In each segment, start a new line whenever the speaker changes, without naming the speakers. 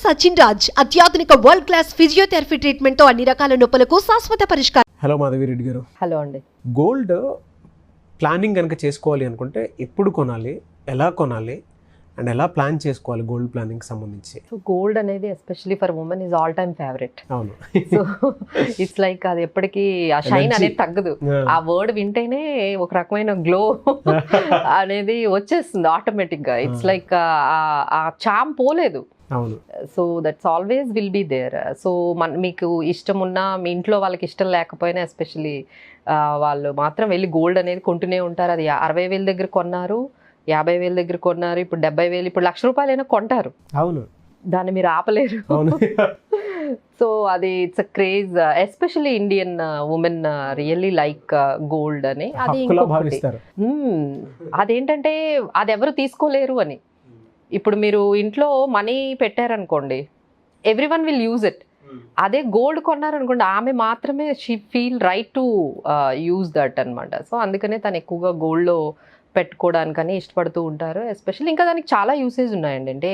Doctor Sachin Raj అత్యాధునిక world class physiotherapy treatment తో అన్ని రకాల నొప్పులకు శాశ్వత పరిష్కారం.
హలో మాధవి రెడ్డి గారు.
హలో అండి.
గోల్డ్ ప్లానింగ్ కనుక చేసుకోవాలి అనుకుంటే ఎప్పుడు కొనాలి, ఎలా కొనాలి అండ్ ఎలా ప్లాన్ చేసుకోవాలి గోల్డ్ ప్లానింగ్ సంబంధించి?
సో గోల్డ్ అనేది especially for women is all time favourite.
అవును.
సో ఇట్స్ లైక్ అది ఎప్పటికీ ఆ షైన్ అనేది తగ్గదు. ఆ వర్డ్ వింటేనే ఒక రకమైన గ్లో అనేది వచ్చేస్తుంది ఆటోమేటిక్ గా. ఇట్స్ లైక్ ఆ చామ్ పోలేదు.
అవును.
So that's always will be there. So మీకు ఇష్టం ఉన్నా మీ ఇంట్లో వాళ్ళకి ఇష్టం లేకపోయినా ఎస్పెషలీ వాళ్ళు మాత్రం వెళ్ళి గోల్డ్ అనేది కొంటూనే ఉంటారు. అది 60,000 దగ్గర కొన్నారు, 50,000 దగ్గర కొన్నారు, ఇప్పుడు 70,000, ఇప్పుడు ₹1,00,000 కొంటారు.
అవును.
దాన్ని మీరు ఆపలేరు. సో అది it's a craze, especially Indian women really like gold అని. అది అదేంటంటే అది ఎవరు తీసుకోలేరు అని. ఇప్పుడు మీరు ఇంట్లో మనీ పెట్టారనుకోండి, ఎవ్రీవన్ విల్ యూజ్ ఇట్. అదే గోల్డ్ కొన్నారనుకోండి, ఆమె మాత్రమే she feel right to use that అనమాట. సో అందుకనే తను ఎక్కువగా గోల్డ్లో పెట్టుకోవడానికని ఇష్టపడుతూ ఉంటారు. ఎస్పెషల్లీ ఇంకా దానికి చాలా యూసేజ్ ఉన్నాయండి. అంటే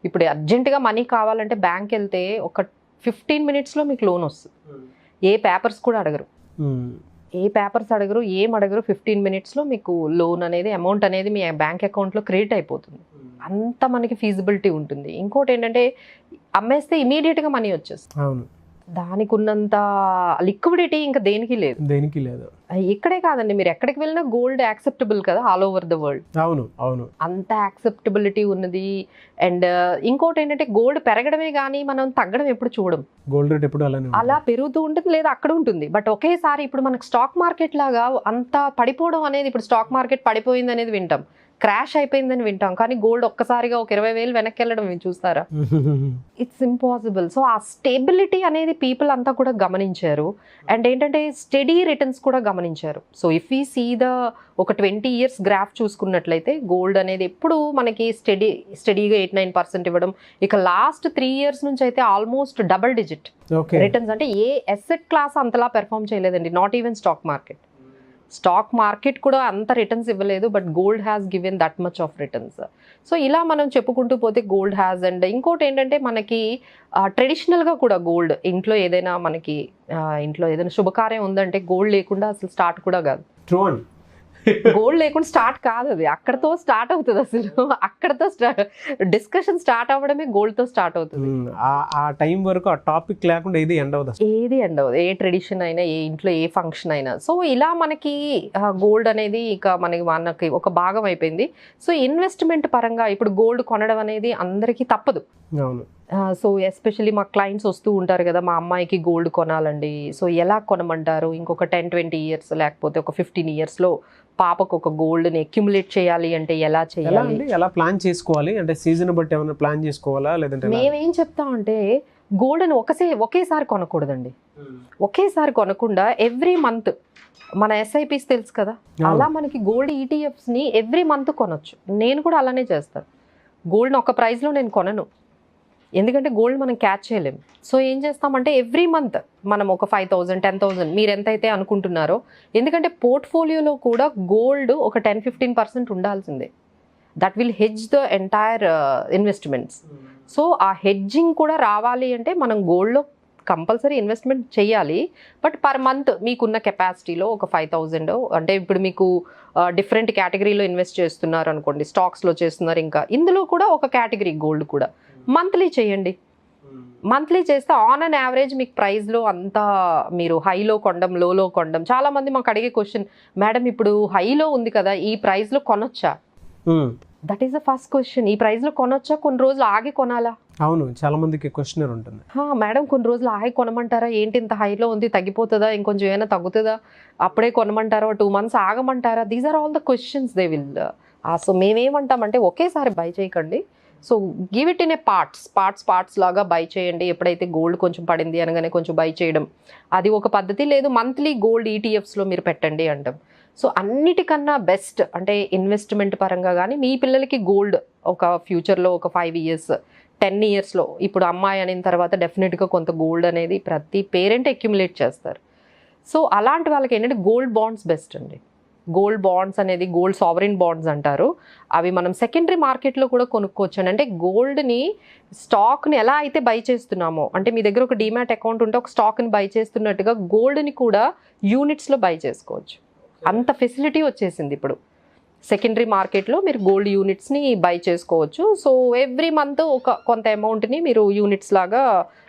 ఇప్పుడు అర్జెంటుగా మనీ కావాలంటే బ్యాంక్ వెళ్తే ఒక 15 minutesలో మీకు లోన్ వస్తుంది. ఏ పేపర్స్ కూడా అడగరు, ఏం అడగరు. 15 minutesలో మీకు లోన్ అనేది, అమౌంట్ అనేది మీ బ్యాంక్ అకౌంట్లో క్రెడిట్ అయిపోతుంది. అంత మనకి ఫీజిబిలిటీ ఉంటుంది. ఇంకోటి ఏంటంటే అమ్మేస్తే ఇమీడియట్గా మనీ వచ్చేస్తుంది.
అవును.
దానికి ఉన్నంత లిక్విడిటీ ఇంకా దేనికి లేదు. ఇక్కడే కాదండి, మీరు ఎక్కడికి వెళ్ళినా గోల్డ్ యాక్సెప్టబుల్ కదా ఆల్ ఓవర్ ద వరల్డ్.
అవును అవును.
అంత యాక్సెప్టబిలిటీ ఉన్నది. అండ్ ఇంకోటి ఏంటంటే గోల్డ్ పెరగడమే కానీ మనం తగ్గడం ఎప్పుడు చూడం.
గోల్డ్ రేట్ ఎప్పుడు
అలా పెరుగుతూ ఉంటుంది, లేదా అక్కడ ఉంటుంది. బట్ ఒకేసారి ఇప్పుడు మనకు స్టాక్ మార్కెట్ లాగా అంత పడిపోవడం అనేది, ఇప్పుడు స్టాక్ మార్కెట్ పడిపోయింది అనేది వింటాం, క్రాష్ అయిపోయిందని వింటాం, కానీ గోల్డ్ ఒక్కసారిగా ఒక 20,000 వెనక్కి వెళ్ళడం మీరు చూస్తారా? It's impossible. సో ఆ స్టేబిలిటీ అనేది పీపుల్ అంతా కూడా గమనించారు. అండ్ ఏంటంటే స్టడీ రిటర్న్స్ కూడా గమనించారు. సో ఇఫ్ ఈ సీ ఒక 20 years గ్రాఫ్ చూసుకున్నట్లయితే గోల్డ్ అనేది ఎప్పుడు మనకి స్టడీగా 8-9% ఇవ్వడం. ఇక లాస్ట్ 3 years నుంచి అయితే ఆల్మోస్ట్ డబుల్ డిజిట్ రిటర్న్స్. అంటే ఏ ఎసెట్ క్లాస్ అంతలా పెర్ఫామ్ చేయలేదండి, నాట్ ఈవెన్ స్టాక్ మార్కెట్ కూడా అంత రిటర్న్స్ ఇవ్వలేదు, but gold has given that much of returns. So ఇలా మనం చెప్పుకుంటూ పోతే గోల్డ్ హ్యాస్. అండ్ ఇంకోటి ఏంటంటే మనకి ట్రెడిషనల్గా కూడా గోల్డ్ ఇంట్లో ఏదైనా శుభకార్యం ఉందంటే గోల్డ్ లేకుండా అసలు స్టార్ట్ కూడా కాదు. గోల్డ్ లేకుండా స్టార్ట్ కాదు, అది అక్కడతో స్టార్ట్ అవుతుంది. అసలు అక్కడతో డిస్కషన్ స్టార్ట్ అవ్వడమే గోల్డ్ తో స్టార్ట్ అవుతుంది.
ఆ టైం వరకు ఆ టాపిక్ లేకుండా ఏది ఎండ్ అవ్వదు. ఏ
ట్రెడిషన్ అయినా, ఏ ఇంట్లో ఏ ఫంక్షన్ అయినా. సో ఇలా మనకి గోల్డ్ అనేది ఇక మనకి ఒక భాగం అయిపోయింది. సో ఇన్వెస్ట్మెంట్ పరంగా ఇప్పుడు గోల్డ్ కొనడం అనేది అందరికీ తప్పదు.
అవును.
సో ఎస్పెషల్లీ మా క్లయింట్స్ వస్తూ ఉంటారు కదా, మా అమ్మాయికి గోల్డ్ కొనాలండి, సో ఎలా కొనమంటారు? ఇంకొక 10-20 years లేకపోతే ఒక 15 yearsలో పాపకు ఒక గోల్డ్ని అక్యుములేట్ చేయాలి అంటే ఎలా చేయాలి,
ఎలా ప్లాన్ చేసుకోవాలి? అంటే సీజన్ బట్టి ఏమైనా ప్లాన్ చేసుకోవాలా లేదంటే?
మేమేం చెప్తామంటే గోల్డ్ని ఒకేసారి కొనకూడదండి. ఒకేసారి కొనకుండా ఎవ్రీ మంత్ మన ఎస్ఐపిస్ తెలుసు కదా, అలా మనకి గోల్డ్ ఈటీఎఫ్స్ని ఎవ్రీ మంత్ కొనొచ్చు. నేను కూడా అలానే చేస్తాను. గోల్డ్ని ఒక ప్రైస్లో నేను కొనను, ఎందుకంటే గోల్డ్ మనం క్యాచ్ చేయలేము. సో ఏం చేస్తామంటే ఎవ్రీ మంత్ మనం ఒక 5,000, 10,000 మీరు ఎంతైతే అనుకుంటున్నారో, ఎందుకంటే పోర్ట్ఫోలియోలో కూడా గోల్డ్ ఒక 10-15% ఉండాల్సిందే. That will hedge the entire investments. So ఆ హెడ్జింగ్ కూడా రావాలి అంటే మనం గోల్డ్లో కంపల్సరీ ఇన్వెస్ట్మెంట్ చేయాలి. బట్ పర్ మంత్ మీకున్న కెపాసిటీలో ఒక 5,000, అంటే ఇప్పుడు మీకు డిఫరెంట్ కేటగిరీలో ఇన్వెస్ట్ చేస్తున్నారు అనుకోండి, స్టాక్స్లో చేస్తున్నారు, ఇంకా ఇందులో కూడా ఒక కేటగిరీ గోల్డ్ కూడా మంత్లీ చేయండి. మంత్లీ చేస్తే ఆన్ అన్ యావరేజ్ మీకు ప్రైస్లో అంతా మీరు హైలో కొండం, లోలో కొండం. చాలామంది మాకు అడిగే క్వశ్చన్, మేడం ఇప్పుడు హైలో ఉంది కదా, ఈ ప్రైస్లో కొనొచ్చా? That is the first question. ఈ ప్రైస్లో కొనొచ్చా? కొన్ని రోజులు ఆగి కొనాలా?
అవును, చాలా మందికి క్వశ్చన్ ఉంటుంది.
మేడం కొన్ని రోజులు ఆగి కొనమంటారా? ఏంటి ఇంత హైలో ఉంది, తగ్గిపోతుందా, ఇంకొంచెం ఏమైనా తగ్గుతుందా, అప్పుడే కొనమంటారా, 2 months ఆగమంటారా? These are all the questions they will. So మేమేమంటామంటే ఒకేసారి బై చేయకండి. So give it in a parts లాగా బై చేయండి. ఎప్పుడైతే గోల్డ్ కొంచెం పడింది అనగానే కొంచెం బై చేయడం, అది ఒక పద్ధతి. లేదు మంత్లీ గోల్డ్ ఈటీఎఫ్స్లో మీరు పెట్టండి అంటాం. సో అన్నిటికన్నా బెస్ట్ అంటే ఇన్వెస్ట్మెంట్ పరంగా కానీ మీ పిల్లలకి గోల్డ్ ఒక ఫ్యూచర్లో ఒక 5 years, 10 yearsలో, ఇప్పుడు అమ్మాయి అయిన తర్వాత డెఫినెట్గా కొంత గోల్డ్ అనేది ప్రతి పేరెంట్ అక్యుములేట్ చేస్తారు. సో అలాంటి వాళ్ళకి ఏంటంటే గోల్డ్ బాండ్స్ బెస్ట్ అండి. గోల్డ్ బాండ్స్ అనేది గోల్డ్ సావరిన్ బాండ్స్ అంటారు. అవి మనం సెకండరీ మార్కెట్లో కూడా కొనుక్కోవచ్చు అండి. అంటే గోల్డ్ని స్టాక్ని ఎలా అయితే బై చేస్తున్నామో, అంటే మీ దగ్గర ఒక డీమ్యాట్ అకౌంట్ ఉంటే ఒక స్టాక్ని బై చేస్తున్నట్టుగా గోల్డ్ని కూడా యూనిట్స్లో బై చేసుకోవచ్చు. అంత ఫెసిలిటీ వచ్చేసింది ఇప్పుడు. సెకండరీ మార్కెట్లో మీరు గోల్డ్ యూనిట్స్ని బై చేసుకోవచ్చు. సో ఎవ్రీ మంత్ కొంత అమౌంట్ని మీరు యూనిట్స్ లాగా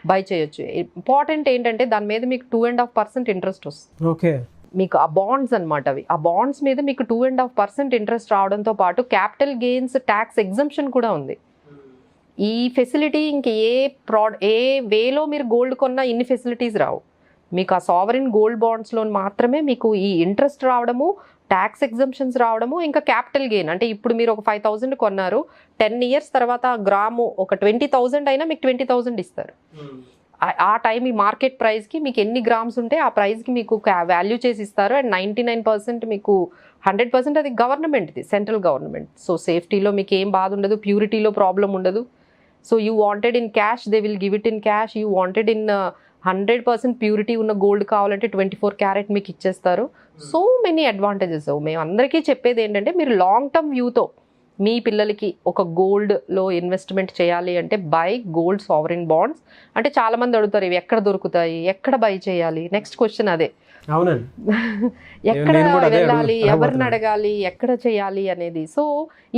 బై చేయొచ్చు. ఇంపార్టెంట్ ఏంటంటే దాని మీద మీకు 2.5% ఇంట్రెస్ట్ వస్తుంది.
ఓకే,
మీకు ఆ బాండ్స్ అనమాట అవి. ఆ బాండ్స్ మీద మీకు 2.5% ఇంట్రెస్ట్ రావడంతో పాటు క్యాపిటల్ గెయిన్స్ ట్యాక్స్ ఎగ్జంప్షన్ కూడా ఉంది. ఈ ఫెసిలిటీ ఇంక ఏ వేలో మీరు గోల్డ్ కొన్నా ఇన్ని ఫెసిలిటీస్ రావు. మీకు ఆ సావరిన్ గోల్డ్ బాండ్స్లో మాత్రమే మీకు ఈ ఇంట్రెస్ట్ రావడము, ట్యాక్స్ ఎగ్జంప్షన్స్ రావడము, ఇంకా క్యాపిటల్ గెయిన్. అంటే ఇప్పుడు మీరు ఒక 5,000 కొన్నారు, 10 years తర్వాత గ్రాము ఒక 20,000 అయినా మీకు 20,000 ఇస్తారు. ఆ టైం ఈ మార్కెట్ ప్రైస్కి మీకు ఎన్ని గ్రామ్స్ ఉంటే ఆ ప్రైస్కి మీకు వాల్యూ చేసి ఇస్తారు. అండ్ 99% మీకు 100% అది గవర్నమెంట్ది, సెంట్రల్ గవర్నమెంట్. సో సేఫ్టీలో మీకు ఏం బాధ ఉండదు, ప్యూరిటీలో ప్రాబ్లం ఉండదు. So you wanted in cash, they will give it in cash. You wanted in 100% purity ఉన్న గోల్డ్ కావాలంటే 24 క్యారెట్ మీకు ఇచ్చేస్తారు. So many advantages. మేము అందరికీ చెప్పేది ఏంటంటే మీరు లాంగ్ టర్మ్ వ్యూతో మీ పిల్లలకి ఒక గోల్డ్లో ఇన్వెస్ట్మెంట్ చేయాలి అంటే బై గోల్డ్ సావరిన్ బాండ్స్. అంటే చాలామంది అడుగుతారు ఇవి ఎక్కడ దొరుకుతాయి, ఎక్కడ బై చేయాలి, నెక్స్ట్ క్వశ్చన్ అదే.
అవునండి,
ఎక్కడ వెళ్ళాలి, ఎవరిని అడగాలి, ఎక్కడ చేయాలి అనేది. సో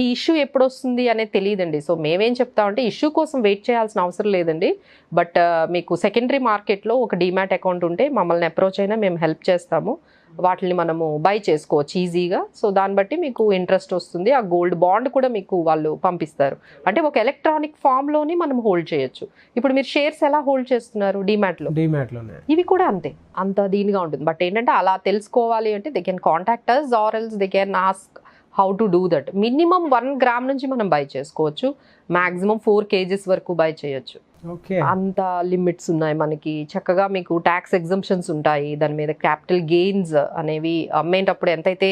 ఈ ఇష్యూ ఎప్పుడు వస్తుంది అనేది తెలియదండి. సో మేమేం చెప్తామంటే ఇష్యూ కోసం వెయిట్ చేయాల్సిన అవసరం లేదండి. బట్ మీకు సెకండరీ మార్కెట్లో ఒక డీమ్యాట్ అకౌంట్ ఉంటే మమ్మల్ని అప్రోచ్ అయినా మేము హెల్ప్ చేస్తాము. వాటిని మనము బై చేసుకోవచ్చు ఈజీగా. సో దాన్ని బట్టి మీకు ఇంట్రెస్ట్ వస్తుంది. ఆ గోల్డ్ బాండ్ కూడా మీకు వాళ్ళు పంపిస్తారు. అంటే ఒక ఎలక్ట్రానిక్ ఫామ్లోని మనం హోల్డ్ చేయొచ్చు. ఇప్పుడు మీరు షేర్స్ ఎలా హోల్డ్ చేస్తున్నారు డీమ్యాట్లోనే, ఇవి కూడా అంతే, అంత దీనిగా ఉంటుంది. బట్ ఏంటంటే అలా తెలుసుకోవాలి అంటే they can contact us or else they can ask how to do that. Minimum 1 gram నుంచి మనం బై చేసుకోవచ్చు, మ్యాక్సిమం 4 kgs వరకు బై చేయొచ్చు. అంత లిమిట్స్ ఉన్నాయి మనకి. చక్కగా మీకు ట్యాక్స్ ఎగ్జంప్షన్స్ ఉంటాయి. దాని మీద క్యాపిటల్ గెయిన్స్ అనేవి అమ్మేటప్పుడు ఎంతైతే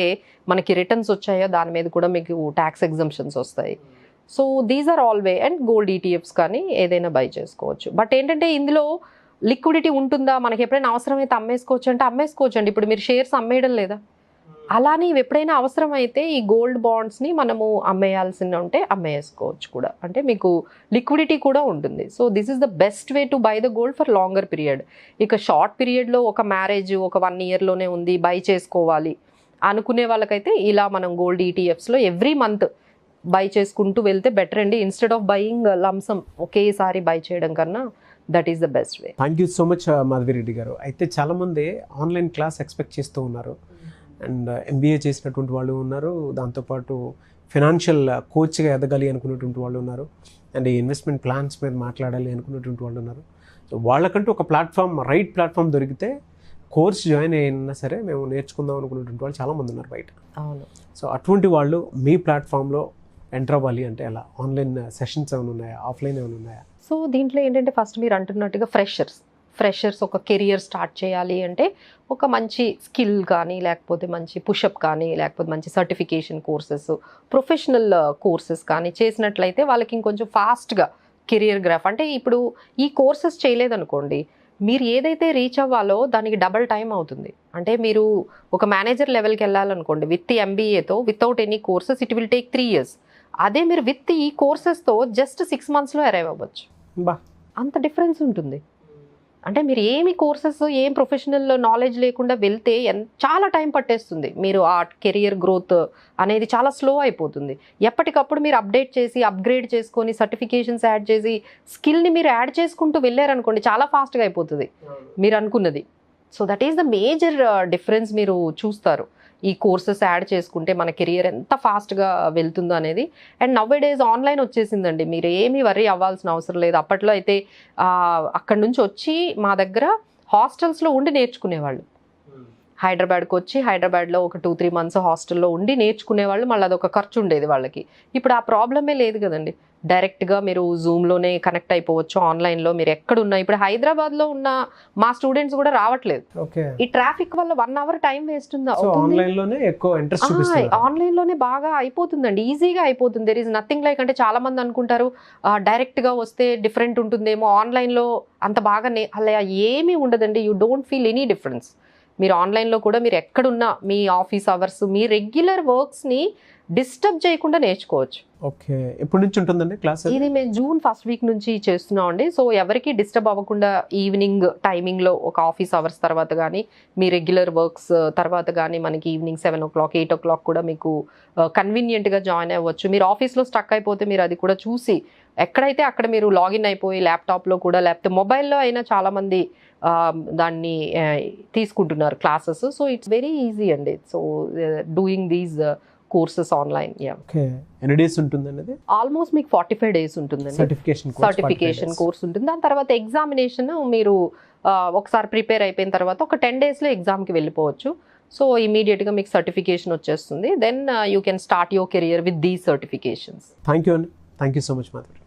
మనకి రిటర్న్స్ వచ్చాయో దాని మీద కూడా మీకు ట్యాక్స్ ఎగ్జంప్షన్స్ వస్తాయి. So these are all way. And gold ETFs కానీ ఏదైనా బై చేసుకోవచ్చు. బట్ ఏంటంటే ఇందులో లిక్విడిటీ ఉంటుందా, మనకి ఎప్పుడైనా అవసరమైతే అమ్మేసుకోవచ్చు అంటే అమ్మేసుకోవచ్చు అండి. ఇప్పుడు మీరు షేర్స్ అమ్మేయడం లేదా, అలానే ఇవి ఎప్పుడైనా అవసరమైతే ఈ గోల్డ్ బాండ్స్ని మనము అమ్మేయాల్సి ఉంటే అమ్మేసుకోవచ్చు కూడా. అంటే మీకు లిక్విడిటీ కూడా ఉంటుంది. So this is the best way to buy the gold for longer period. ఇక షార్ట్ పీరియడ్లో ఒక మ్యారేజ్ ఒక 1 yearలోనే ఉంది, బై చేసుకోవాలి అనుకునే వాళ్ళకైతే ఇలా మనం గోల్డ్ ఈటీఎఫ్స్లో ఎవ్రీ మంత్ బై చేసుకుంటూ వెళ్తే బెటర్ అండి. ఇన్స్టెడ్ ఆఫ్ బయింగ్ లంసమ్ ఒకేసారి బై చేయడం కన్నా that is the best way.
Thank you so much Madhavi Reddy గారు. అయితే చాలామంది ఆన్లైన్ క్లాస్ ఎక్స్పెక్ట్ చేస్తూ ఉన్నారు. అండ్ ఎంబీఏ చేసినటువంటి వాళ్ళు ఉన్నారు, దాంతోపాటు ఫినాన్షియల్ కోచ్గా ఎదగాలి అనుకునేటువంటి వాళ్ళు ఉన్నారు, అండ్ ఈ ఇన్వెస్ట్మెంట్ ప్లాన్స్ మీద మాట్లాడాలి అనుకునేటువంటి వాళ్ళు ఉన్నారు. సో వాళ్ళకంటూ ఒక ప్లాట్ఫామ్, రైట్ ప్లాట్ఫామ్ దొరికితే కోర్స్ జాయిన్ అయినా సరే మేము నేర్చుకుందాం అనుకునేటువంటి వాళ్ళు చాలామంది ఉన్నారు బయట.
అవును.
సో అటువంటి వాళ్ళు మీ ప్లాట్ఫామ్లో ఎంటర్ అవ్వాలి అంటే ఎలా? ఆన్లైన్ సెషన్స్ ఏమైనా ఉన్నాయా, ఆఫ్లైన్ ఏమైనా ఉన్నాయా?
సో దీంట్లో ఏంటంటే ఫస్ట్ మీరు అంటున్నట్టుగా ఫ్రెషర్స్ ఒక కెరియర్ స్టార్ట్ చేయాలి అంటే ఒక మంచి స్కిల్ కానీ, లేకపోతే మంచి పుషప్ కానీ, లేకపోతే మంచి సర్టిఫికేషన్ కోర్సెస్, ప్రొఫెషనల్ కోర్సెస్ కానీ చేసినట్లయితే వాళ్ళకి ఇంకొంచెం ఫాస్ట్గా కెరియర్ గ్రాఫ్. అంటే ఇప్పుడు ఈ కోర్సెస్ చేయలేదనుకోండి, మీరు ఏదైతే రీచ్ అవ్వాలో దానికి డబల్ టైం అవుతుంది. అంటే మీరు ఒక మేనేజర్ లెవెల్కి వెళ్ళాలనుకోండి విత్ ఎంబీఏతో, without any courses it will take 3 years. అదే మీరు విత్ ఈ కోర్సెస్తో జస్ట్ 6 monthsలో అరైవ్ అవ్వచ్చు. అంత డిఫరెన్స్ ఉంటుంది. అంటే మీరు ఏమి కోర్సెస్, ఏం ప్రొఫెషనల్ నాలెడ్జ్ లేకుండా వెళ్తే చాలా టైం పట్టేస్తుంది. మీరు ఆ కెరియర్ గ్రోత్ అనేది చాలా స్లో అయిపోతుంది. ఎప్పటికప్పుడు మీరు అప్డేట్ చేసి, అప్గ్రేడ్ చేసుకొని, సర్టిఫికేషన్స్ యాడ్ చేసి, స్కిల్ని మీరు యాడ్ చేసుకుంటూ వెళ్ళారనుకోండి చాలా ఫాస్ట్గా అయిపోతుంది మీరు అనుకున్నది. So that is the major difference మీరు చూస్తారు. ఈ కోర్సెస్ యాడ్ చేసుకుంటే మన కెరియర్ ఎంత ఫాస్ట్గా వెళ్తుందో అనేది. And now A days online వచ్చేసిందండి, మీరు ఏమీ వర్రీ అవ్వాల్సిన అవసరం లేదు. అప్పట్లో అయితే అక్కడి నుంచి వచ్చి మా దగ్గర హాస్టల్స్లో ఉండి నేర్చుకునేవాళ్ళు. హైదరాబాద్కి వచ్చి హైదరాబాద్లో ఒక 2-3 months హాస్టల్లో ఉండి నేర్చుకునేవాళ్ళు. మళ్ళీ అదొక ఖర్చు ఉండేది వాళ్ళకి. ఇప్పుడు ఆ ప్రాబ్లమే లేదు కదండి. డైరెక్ట్గా మీరు జూమ్లోనే కనెక్ట్ అయిపోవచ్చు ఆన్లైన్లో. మీరు ఎక్కడున్నా, ఇప్పుడు హైదరాబాద్లో ఉన్న మా స్టూడెంట్స్ కూడా రావట్లేదు. ఈ ట్రాఫిక్ వల్ల 1 hour టైం వేస్ట్ ఉంది. ఆన్లైన్లోనే బాగా అయిపోతుందండి, ఈజీగా అయిపోతుంది. దెర్ ఈజ్ నథింగ్ లైక్, అంటే చాలా మంది అనుకుంటారు డైరెక్ట్గా వస్తే డిఫరెంట్ ఉంటుందేమో, ఆన్లైన్లో అంత బాగా అలా ఏమీ ఉండదండి. You don't feel any difference. మీరు ఆన్లైన్లో కూడా మీరు ఎక్కడున్నా మీ ఆఫీస్ అవర్స్ మీ రెగ్యులర్ వర్క్స్ని డిస్టర్బ్ చేయకుండా నేర్చుకోవచ్చు.
ఓకే, ఎప్పటి నుంచి ఉంటుందండి క్లాస్?
ఇది మేము జూన్ ఫస్ట్ వీక్ నుంచి చేస్తున్నాం అండి. సో ఎవరికి డిస్టర్బ్ అవ్వకుండా ఈవినింగ్ టైమింగ్లో ఒక ఆఫీస్ అవర్స్ తర్వాత కానీ మీ రెగ్యులర్ వర్క్స్ తర్వాత కానీ మనకి ఈవినింగ్ 7 o'clock 8 o'clock కూడా మీకు కన్వీనియంట్గా జాయిన్ అవ్వచ్చు. మీరు ఆఫీస్లో స్టక్ అయిపోతే మీరు అది కూడా చూసి ఎక్కడైతే అక్కడ మీరు లాగిన్ అయిపోయి ల్యాప్టాప్లో కూడా లేకపోతే మొబైల్లో అయినా చాలామంది దాన్ని తీసుకుంటున్నారు classes. So it's very easy అండి. So doing these courses online.
Okay, ఎన్ని డేస్ ఉంటుందండి అది?
ఆల్మోస్ట్ మీకు 45 days ఉంటుందండి. సర్టిఫికేషన్ కోర్స్ ఉంటుంది. దాని తర్వాత ఎగ్జామినేషన్ మీరు ఒకసారి ప్రిపేర్ అయిపోయిన తర్వాత ఒక 10 daysలో ఎగ్జామ్కి వెళ్ళిపోవచ్చు. సో ఇమీడియట్గా మీకు సర్టిఫికేషన్ వచ్చేస్తుంది. Then you can start your career with these certifications.
Thank you అండి, thank you so much Madhuri.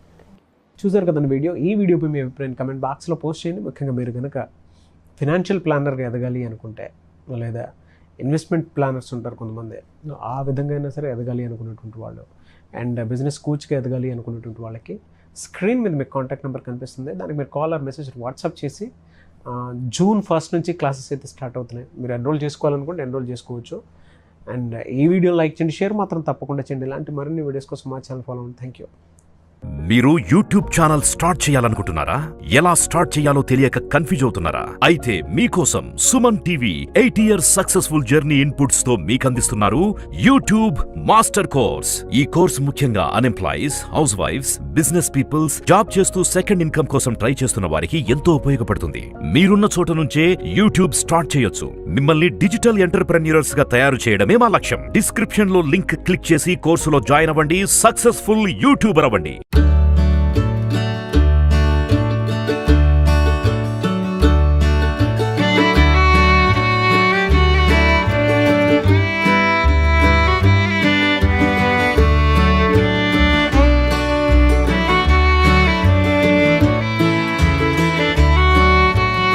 చూసారు కదండి వీడియో. ఈ వీడియోపై మీ అభిప్రాయం కమెంట్ బాక్స్లో పోస్ట్ చేయండి. ముఖ్యంగా మీరు కనుక ఫినాన్షియల్ ప్లానర్గా ఎదగాలి అనుకుంటే, లేదా ఇన్వెస్ట్మెంట్ ప్లానర్స్ ఉంటారు కొంతమంది, ఆ విధంగా అయినా సరే ఎదగాలి అనుకున్నటువంటి వాళ్ళు, అండ్ బిజినెస్ కోచ్గా ఎదగాలి అనుకున్నటువంటి వాళ్ళకి స్క్రీన్ మీద మీకు కాంటాక్ట్ నెంబర్ కనిపిస్తుంది. దానికి మీరు కాల్ ఆర్ మెసేజ్ వాట్సాప్ చేసి జూన్ 1st నుంచి క్లాసెస్ అయితే స్టార్ట్ అవుతున్నాయి. మీరు ఎన్రోల్ చేసుకోవాలనుకుంటే ఎన్రోల్ చేసుకోవచ్చు. అండ్ ఈ వీడియో లైక్ చేయండి, షేర్ మాత్రం తప్పకుండా చేయండి. ఇలాంటి మరిన్ని వీడియోస్ కోసం మా ఛానల్ ఫాలో అవ్వండి. Thank you.
మీరు యూట్యూబ్ ఛానల్ స్టార్ట్ చేయాలనుకుంటున్నారా? ఎలా స్టార్ట్ చేయాలో తెలియక కన్ఫ్యూజ్ అవుతున్నారా? అయితే మీకోసం Suman TV 8 years successful journey inputs తో మీకు అందిస్తున్నారు యూట్యూబ్ మాస్టర్ కోర్స్. ఈ కోర్స్ ముఖ్యంగా unemployees, house wives, business peoples, job చేస్తూ సెకండ్ ఇన్కమ్ కోసం ట్రై చేస్తున్న వారికి ఎంతో ఉపయోగపడుతుంది. మీరున్న చోట నుంచే యూట్యూబ్ స్టార్ట్ చేయొచ్చు. మిమ్మల్ని డిజిటల్ ఎంటర్‌ప్రెన్యూర్స్ గా తయారు చేయడమే మా లక్ష్యం. డిస్క్రిప్షన్ లో లింక్ క్లిక్ చేసి కోర్సులో జాయిన్ అవ్వండి. సక్సెస్ఫుల్ యూట్యూబర్ అవ్వండి.